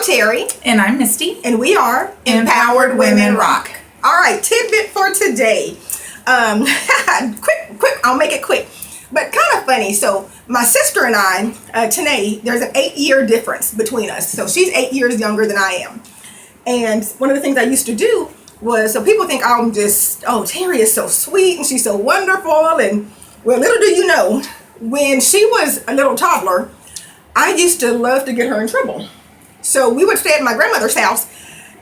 Terry. And I'm Misty. And we are Empowered Women Rock. All right, tidbit for today. Quick, I'll make it quick. But kind of funny. So my sister and I, Tanae, there's an 8-year difference between us. So she's 8 years younger than I am. And one of the things I used to do was, so people think I'm just, Terry is so sweet and she's so wonderful. And well, little do you know, when she was a little toddler, I used to love to get her in trouble. So we would stay at my grandmother's house,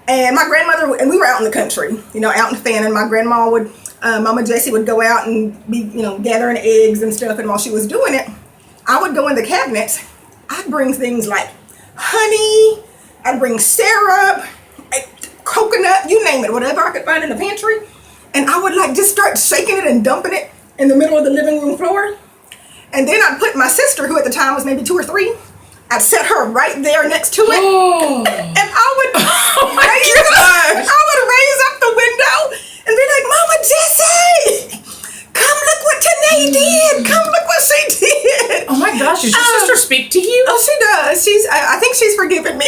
and my grandmother, and we were out in the country, out in Fannin. My grandma would, Mama Jessie would go out and be, gathering eggs and stuff, and while she was doing it, I would go in the cabinets. I'd bring things like honey, I'd bring syrup, coconut, you name it, whatever I could find in the pantry, and I would just start shaking it and dumping it in the middle of the living room floor. And then I'd put my sister, who at the time was maybe 2 or 3, I'd set her right there next to it. Oh. And I would raise up the window and be like, Mama Jessie, come look what Tanae did. Come look what she did. Oh my gosh, does your sister speak to you? Oh, she does. I think she's forgiven me.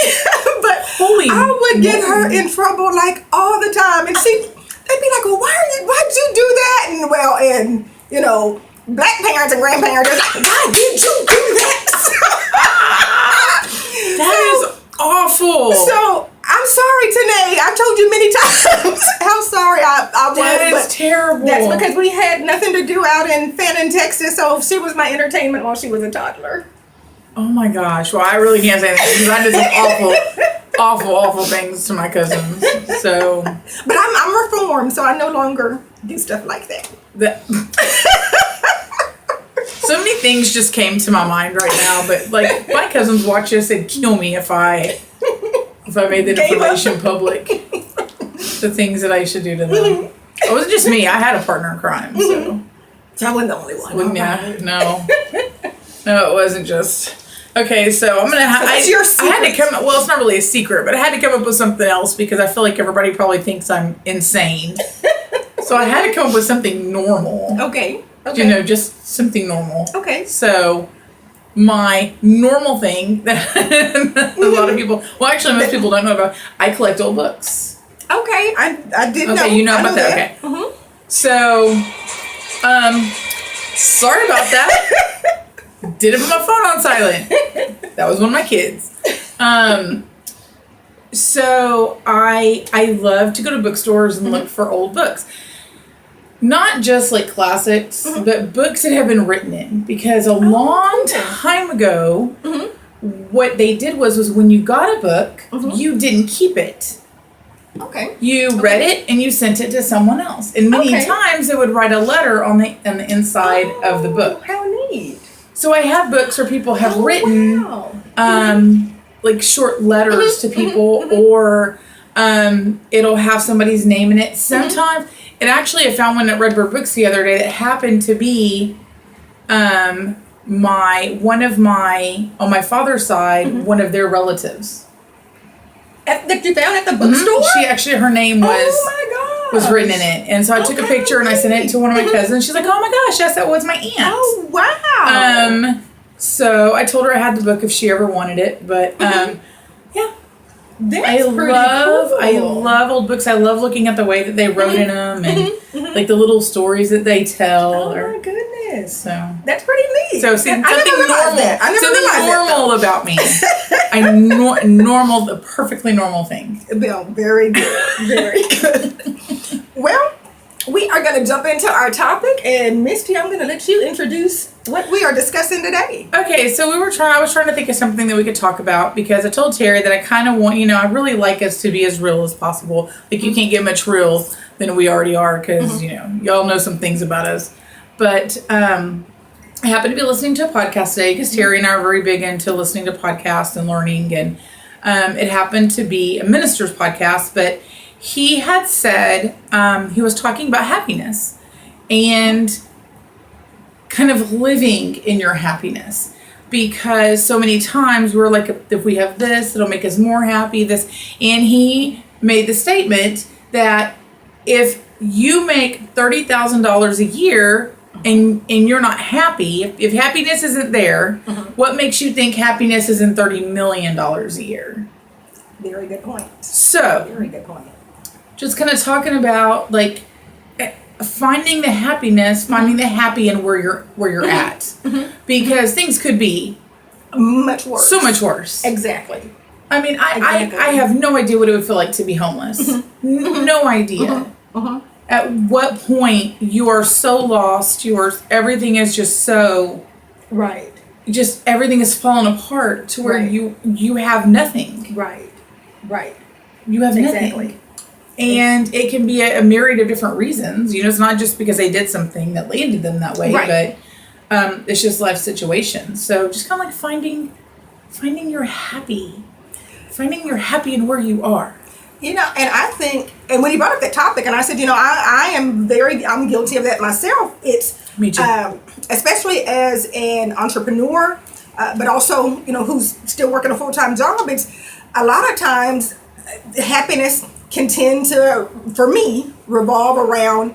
But I would get her in trouble all the time. And they'd be like, well, why'd you do that? And black parents and grandparents are like, why did you do that? That is awful. So I'm sorry, Tanae. I've told you many times how sorry I was. That is terrible. That's because we had nothing to do out in Fannin, Texas. So she was my entertainment while she was a toddler. Oh my gosh. Well, I really can't say that because I did some awful things to my cousins. So, but I'm reformed, so I no longer do stuff like that. So many things just came to my mind right now, but my cousins watch this and kill me if I made the information public. The things that I should do to them. It wasn't just me. I had a partner in crime, so I wasn't the only one. No, it wasn't just. Okay, so I'm gonna. I had to come. Well, it's not really a secret, but I had to come up with something else because I feel like everybody probably thinks I'm insane. So I had to come up with something normal. Okay. Just something normal. Okay. So my normal thing that a lot of people, well, actually most people don't know about, I collect old books. Okay. I did know. Okay, you know about that. Okay. Mm-hmm. So, sorry about that. Didn't put my phone on silent. That was one of my kids. So I love to go to bookstores and look for old books. Not just classics, but books that have been written in. Because a long time ago, what they did was when you got a book, you didn't keep it. Okay. You read it and you sent it to someone else. And many times they would write a letter on the inside of the book. How neat. So I have books where people have written short letters to people, or it'll have somebody's name in it. Sometimes, and actually I found one at Redbird Books the other day that happened to be on my father's side, one of their relatives. That you found at the bookstore? She actually, her name was written in it. And so I took a picture and I sent it to one of my cousins. She's like, oh my gosh, yes, that was my aunt. Oh, wow. So I told her I had the book if she ever wanted it. But, yeah. That's pretty cool. I love old books. I love looking at the way that they wrote in them and the little stories that they tell. Oh my goodness! So that's pretty neat. So something normal about me. The perfectly normal thing. Very good. Very good. Well, we are going to jump into our topic, and Misty, I'm going to let you introduce what we are discussing today. Okay, so I was trying to think of something that we could talk about because I told Terry that I kind of want, I really like us to be as real as possible. You can't get much real than we already are because, y'all know some things about us. But I happened to be listening to a podcast today because Terry and I are very big into listening to podcasts and learning. And it happened to be a minister's podcast, but he had said, he was talking about happiness and kind of living in your happiness, because so many times we're like, if we have this, it'll make us more happy, and he made the statement that if you make $30,000 a year and you're not happy, if happiness isn't there, what makes you think happiness is in $30 million a year? Very good point. So, Very good point. just kind of talking about like finding the happiness, finding the happy in where you're at, because things could be Much worse. so much worse. Exactly. I mean, Exactly. I have no idea what it would feel like to be homeless. No idea. At what point you are so lost, everything is just so, Right. just everything is falling apart to where Right. you have nothing. Right. Right. You have nothing. Exactly. And it can be a myriad of different reasons. You know, it's not just because they did something that landed them that way, Right. but it's just life situations. So just kind of like finding your happy, finding your happy in where you are. You know, and I think, and when he brought up that topic, and I said, you know, I'm guilty of that myself. It's, Me too. Especially as an entrepreneur, but also, you know, who's still working a full-time job. It's a lot of times happiness can tend to, for me, revolve around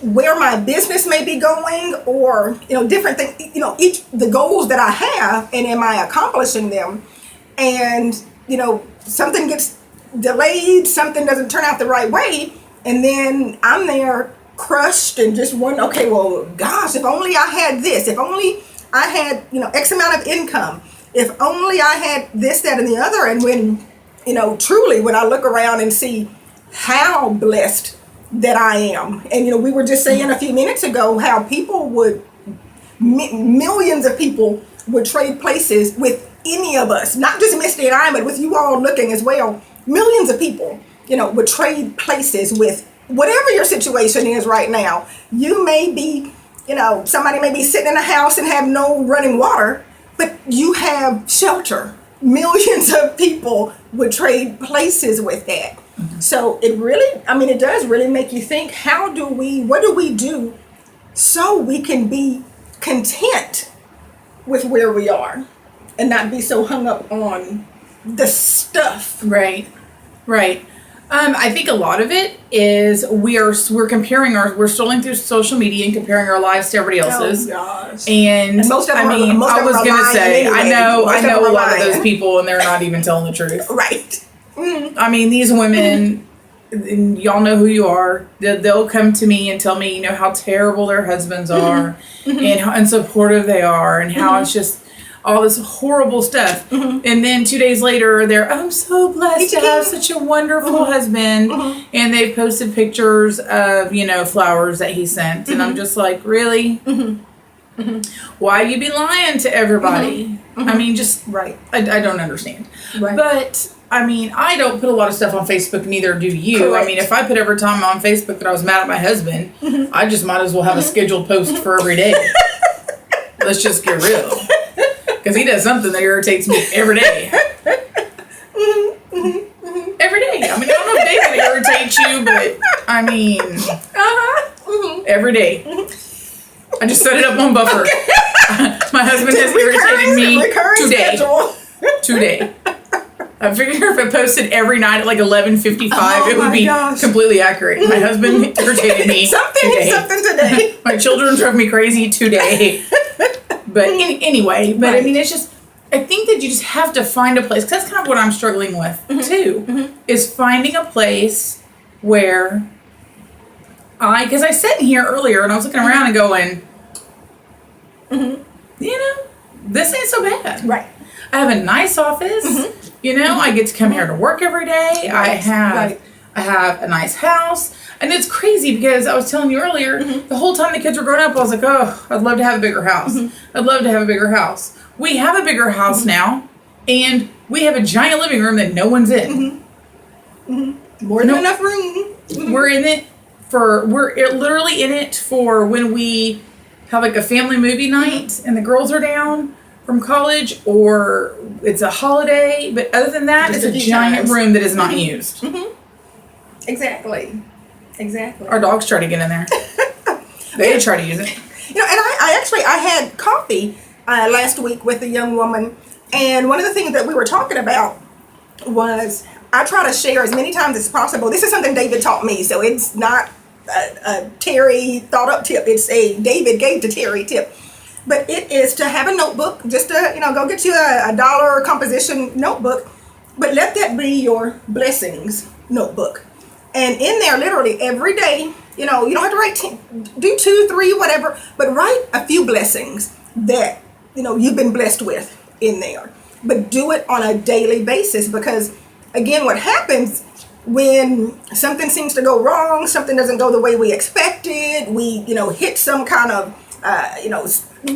where my business may be going, or, you know, different things, you know, the goals that I have, and am I accomplishing them? And, you know, something gets delayed, something doesn't turn out the right way, and then I'm there crushed and just wondering, okay, well, gosh, if only I had this, if only I had, you know, X amount of income, if only I had this, that, and the other. And when, you know, truly, when I look around and see how blessed that I am, and, you know, we were just saying a few minutes ago how people would, millions of people would trade places with any of us, not just Misty and I, but with you all looking as well. Millions of people, you know, would trade places with whatever your situation is right now. You may be, you know, somebody may be sitting in a house and have no running water, but you have shelter. Millions of people would trade places with that. So it really, I mean, it does really make you think, what do we do so we can be content with where we are and not be so hung up on the stuff. Right. I think a lot of it is we're comparing we're scrolling through social media and comparing our lives to everybody else's. Oh gosh. And most of them I mean, most I of was them are gonna lying say, anyway. I know Most of a them are lot of those lying. people, and they're not even telling the truth. Right. I mean, these women, and y'all know who you are. They'll come to me and tell me, you know, how terrible their husbands are, and how unsupportive they are, and how it's just all this horrible stuff. And then 2 days later, I'm so blessed to have such a wonderful husband. And they've posted pictures of, you know, flowers that he sent. And I'm just like, really? Why you be lying to everybody? I mean, just, Right. I don't understand. Right. But, I mean, I don't put a lot of stuff on Facebook, neither do you. Correct. I mean, if I put every time on Facebook that I was mad at my husband, I just might as well have a scheduled post for every day. Let's just get real. Because he does something that irritates me every day. Every day. I mean, I don't know if David irritates you, but I mean, every day. I just set it up on buffer. My husband has irritated me Recurring today. schedule. Today. I figure if I posted every night at like 11:55, Oh it would my be gosh. completely accurate. My husband irritated me today. Something today. My children drove me crazy today. But anyway, but I Right. mean, it's just, I think that you just have to find a place. 'Cause that's kind of what I'm struggling with too, is finding a place where because I sat in here earlier and I was looking around and going, you know, this ain't so bad. Right. I have a nice office. You know, I get to come here to work every day. I have a nice house. And it's crazy because I was telling you earlier, the whole time the kids were growing up, I was like, oh, I'd love to have a bigger house. I'd love to have a bigger house. We have a bigger house now, and we have a giant living room that no one's in. More than enough room. We're in it we're literally in it for when we have like a family movie night and the girls are down from college, or it's a holiday. But other than that, Just it's a a few giant times. room that is not used. Exactly. Our dogs try to get in there. They try to use it. You know, and I had coffee last week with a young woman, and one of the things that we were talking about was I try to share as many times as possible. This is something David taught me, so it's not a Terry thought up tip. It's a David gave to Terry tip. But it is to have a notebook, just to, you know, go get you a $1 composition notebook But let that be your blessings notebook. And in there, literally every day, you don't have to write 10, do 2, 3, whatever, but write a few blessings that, you've been blessed with in there. But do it on a daily basis, because again, what happens when something seems to go wrong, something doesn't go the way we expected, we, hit some kind of,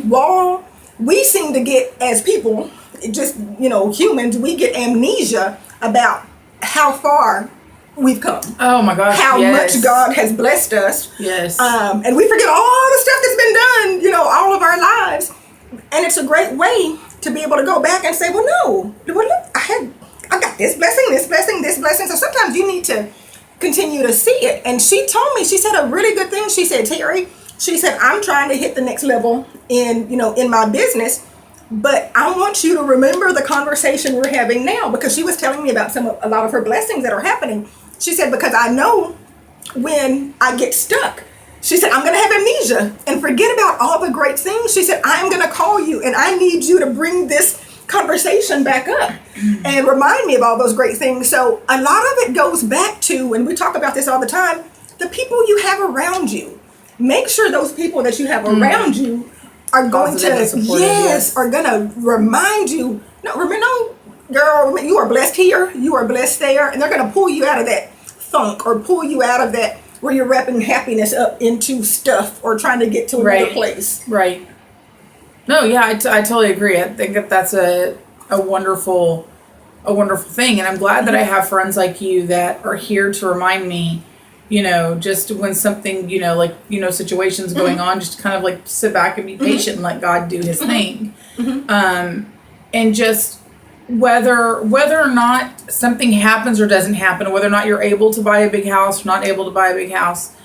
wall, we seem to get, as people, just, humans, we get amnesia about how far we've come. Oh my gosh, how yes. much God has blessed us. Yes. And we forget all the stuff that's been done, all of our lives. And it's a great way to be able to go back and say, well, no, look, I got this blessing, this blessing, this blessing. So sometimes you need to continue to see it. And she told me, she said a really good thing. She said, Terry, she said, I'm trying to hit the next level in my business, but I want you to remember the conversation we're having now, because she was telling me about a lot of her blessings that are happening. She said, because I know when I get stuck, she said, I'm going to have amnesia and forget about all the great things. She said, I'm going to call you and I need you to bring this conversation back up and remind me of all those great things. So a lot of it goes back to, and we talk about this all the time, the people you have around you. Make sure those people that you have around you are going to, are going to remind you, no, girl, you are blessed here, you are blessed there, and they're going to pull you out of that funk or pull you out of that where you're wrapping happiness up into stuff or trying to get to another place. Right. No, yeah, I totally agree. I think that's a wonderful thing, and I'm glad that I have friends like you that are here to remind me, just when something, situations going on, just kind of like sit back and be patient and let God do his thing. And just whether or not something happens or doesn't happen, whether or not you're able to buy a big house or not able to buy a big house,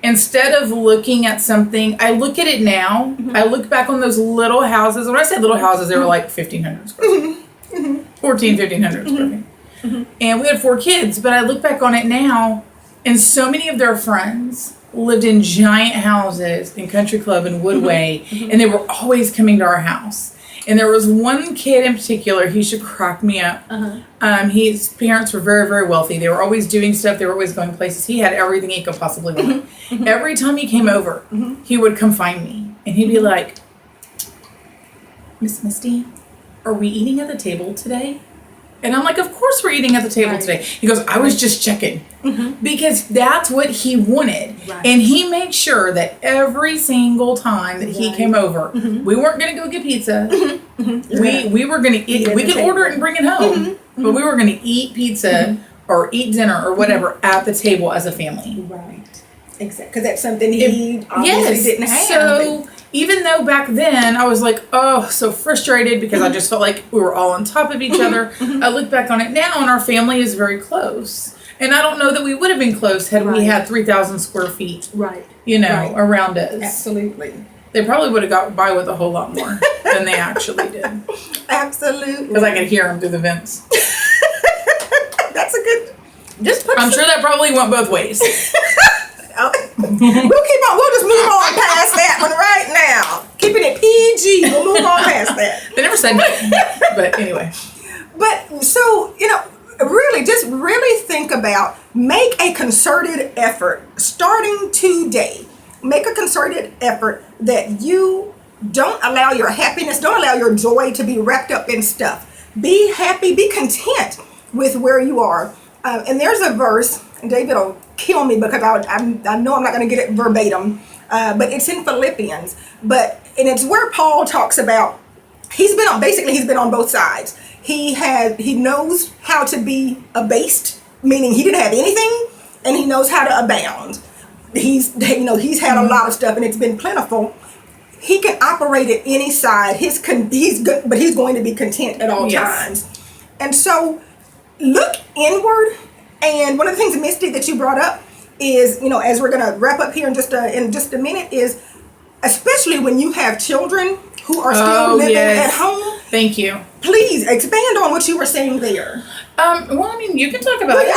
instead of looking at something, I look at it now. I look back on those little houses. When I say little houses, they were like 1,500 square feet. 1,500 square feet. And we had 4 kids, but I look back on it now, and so many of their friends lived in giant houses in Country Club and Woodway, and they were always coming to our house. And there was one kid in particular, he should crack me up. His parents were very, very wealthy. They were always doing stuff. They were always going places. He had everything he could possibly want. Every time he came over, he would come find me. And he'd be like, Miss Misty, are we eating at the table today? And I'm like, of course we're eating at the table today. He goes, I was just checking. Because that's what he wanted. And he made sure that every single time that he came over, we weren't going to go get pizza. We were going to eat. We could order it and bring it home. But we were going to eat pizza or eat dinner or whatever at the table as a family. Right. Exactly. Because that's something he obviously didn't have. So even though back then I was like, so frustrated because I just felt like we were all on top of each other. I look back on it now and our family is very close. And I don't know that we would have been close had we had 3,000 square feet, around us. Absolutely. They probably would have got by with a whole lot more than they actually did. Absolutely. Because I could hear them through the vents. That's a good. I'm sure that probably went both ways. We'll just move on past that one right now. Keeping it PG. We'll move on past that. They never said anything. But anyway. But so, really think about, make a concerted effort starting today. Make a concerted effort that you don't allow your happiness, don't allow your joy to be wrapped up in stuff. Be happy, be content with where you are. And there's a verse, and David will kill me because I know I'm not going to get it verbatim, but it's in Philippians. And it's where Paul talks about, he's been on both sides. He knows how to be abased, meaning he didn't have anything, and he knows how to abound. He's had a lot of stuff and it's been plentiful. He can operate at any side. But he's going to be content at all times. And so look inward. And one of the things, Misty, that you brought up is, as we're going to wrap up here in just a minute, is especially when you have children who are still living at home. Thank you. Please expand on what you were saying there. You can talk about it.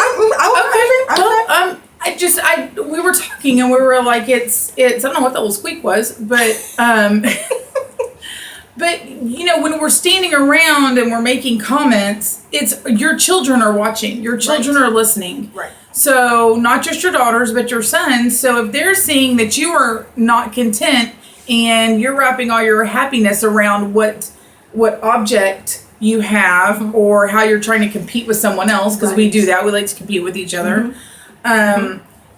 We were talking and we were like, it's I don't know what that little squeak was, but But you know, when we're standing around and we're making comments, it's your children are watching, your children are listening. Right. So not just your daughters, but your sons. So if they're seeing that you are not content and you're wrapping all your happiness around what object you have or how you're trying to compete with someone else, because we do that, we like to compete with each other.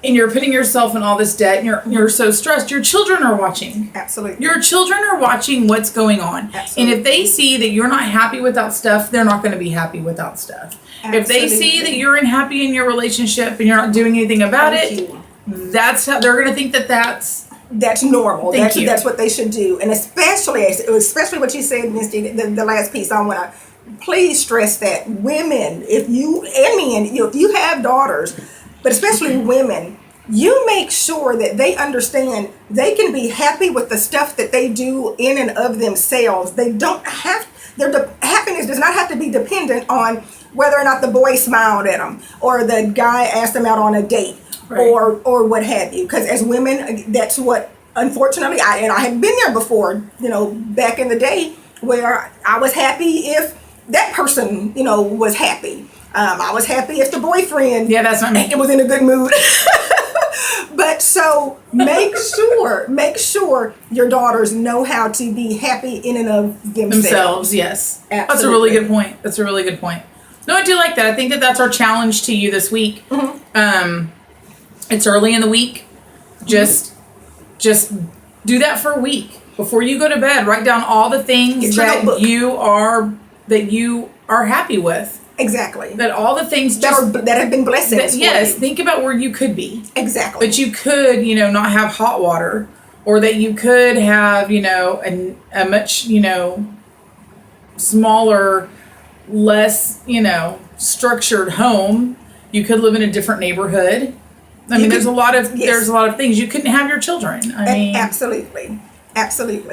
And you're putting yourself in all this debt and you're so stressed, your children are watching. Absolutely. Your children are watching what's going on. Absolutely. And if they see that you're not happy without stuff, they're not going to be happy without stuff. If they see that you're unhappy in your relationship and you're not doing anything about it, that's how they're going to think that that's normal. Thank you. That's what they should do. And especially what you said, Misty, the last piece, I want to please stress that women, if you have daughters, but especially women, you make sure that they understand they can be happy with the stuff that they do in and of themselves. They don't have, happiness does not have to be dependent on whether or not the boy smiled at them or the guy asked them out on a date. Right. or what have you. Because as women, that's what, unfortunately, I have been there before, back in the day, where I was happy if that person, was happy. I was happy if the boyfriend that's not me. It was in a good mood. But so make sure your daughters know how to be happy in and of themselves. Yes. Absolutely. That's a really good point. That's a really good point. No, I do like that. I think that that's our challenge to you this week. It's early in the week. Just do that for a week before you go to bed. Write down all the things that you are happy with. Exactly. That all the things that have been blessings. Yes. Think about where you could be. Exactly. That you could, not have hot water, or that you could have, a much, smaller, less, structured home. You could live in a different neighborhood. I mean, there's a lot of things. You couldn't have your children. I mean, absolutely.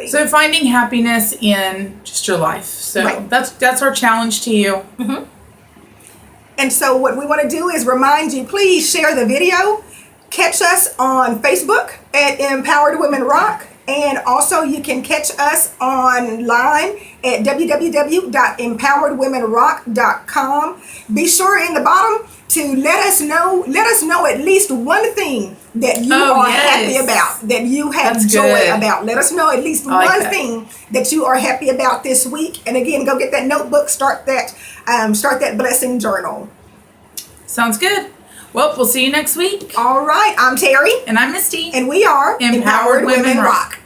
So finding happiness in just your life. So that's our challenge to you. And so what we want to do is remind you, please share the video. Catch us on Facebook at Empowered Women Rock. And also you can catch us online at www.empoweredwomenrock.com. Be sure in the bottom to let us know at least one thing that you are happy about, that you have joy about. Let us know at least one thing that you are happy about this week. And again, go get that notebook, start that blessing journal. Sounds good. Well, we'll see you next week. All right, I'm Terry. And I'm Misty. And we are Empowered Women Rock.